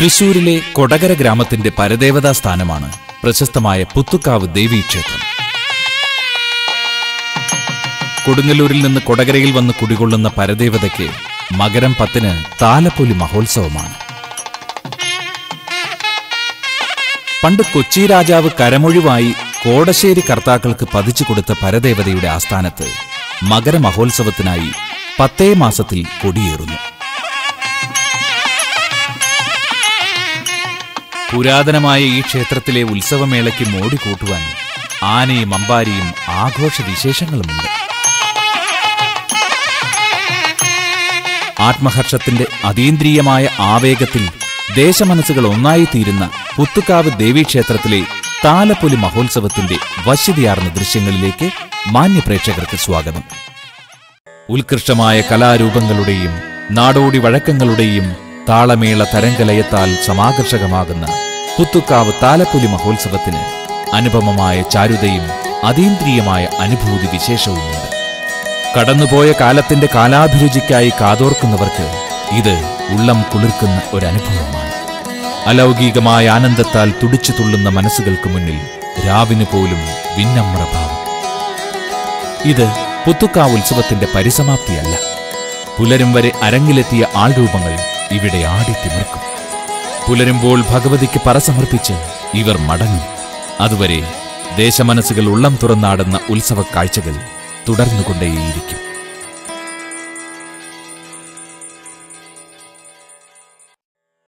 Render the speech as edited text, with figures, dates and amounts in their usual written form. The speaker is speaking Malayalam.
തൃശൂരിലെ കൊടകര ഗ്രാമത്തിന്റെ പരദേവതാ സ്ഥാനമാണ് പ്രശസ്തമായ പുത്തുക്കാവ് ദേവീക്ഷേത്രം. കൊടുങ്ങല്ലൂരിൽ നിന്ന് കൊടകരയിൽ വന്ന് കുടികൊള്ളുന്ന പരദേവതയ്ക്ക് മകരം 10-ന് താലപ്പൊലി മഹോത്സവമാണ്. പണ്ട് കൊച്ചി രാജാവ് കരമൊഴിവായി കോടശ്ശേരി കർത്താക്കൾക്ക് പതിച്ചു കൊടുത്ത പരദേവതയുടെ ആസ്ഥാനത്ത് മകരമഹോത്സവത്തിനായി 10 മാസത്തിൽ കൊടിയേറുന്നു. പുരാതനമായ ഈ ക്ഷേത്രത്തിലെ ഉത്സവമേളയ്ക്ക് മോടി കൂട്ടുവാൻ ആനയും അമ്പാരിയും ആഘോഷവിശേഷങ്ങളുമുണ്ട്. ആത്മഹർഷത്തിന്റെ അതീന്ദ്രിയമായ ആവേഗത്തിൽ ദേശമനസ്സുകൾ ഒന്നായിത്തീരുന്ന പുത്തുക്കാവ് ദേവീക്ഷേത്രത്തിലെ താലപ്പൊലി മഹോത്സവത്തിന്റെ വശ്യതയാർന്ന ദൃശ്യങ്ങളിലേക്ക് മാന്യപ്രേക്ഷകർക്ക് സ്വാഗതം. ഉത്കൃഷ്ടമായ കലാരൂപങ്ങളുടെയും നാടോടി വഴക്കങ്ങളുടെയും താളമേള തരംഗലയത്താൽ സമാകർഷകമാകുന്ന പുത്തുക്കാവ് താലപ്പൊലി മഹോത്സവത്തിന് അനുപമമായ ചാരുതയും അതീന്ദ്രിയമായ അനുഭൂതി വിശേഷവുമുണ്ട്. കടന്നുപോയ കാലത്തിന്റെ കാലാഭിരുചിക്കായി കാതോർക്കുന്നവർക്ക് ഇത് ഉള്ളം കുളിർക്കുന്ന ഒരനുഭവമാണ്. അലൗകികമായ ആനന്ദത്താൽ തുടിച്ചു തുള്ളുന്ന മനസ്സുകൾക്ക് മുന്നിൽ രാവിന് പോലും വിന്നമ്രഭാവം. ഇത് പുത്തുക്കാവ് ഉത്സവത്തിന്റെ പരിസമാപ്തിയല്ല. പുലരും വരെ അരങ്ങിലെത്തിയ ആൾരൂപങ്ങൾ ഇവിടെ ആടിത്തിമിർക്കും. പുലരുമ്പോൾ ഭഗവതിക്ക് പറസമർപ്പിച്ച് ഇവർ മടങ്ങും. അതുവരെ ദേശമനസ്സുകൾ ഉള്ളം തുറന്നാടുന്ന ഉത്സവ കാഴ്ചകൾ തുടർന്നുകൊണ്ടേയിരിക്കും.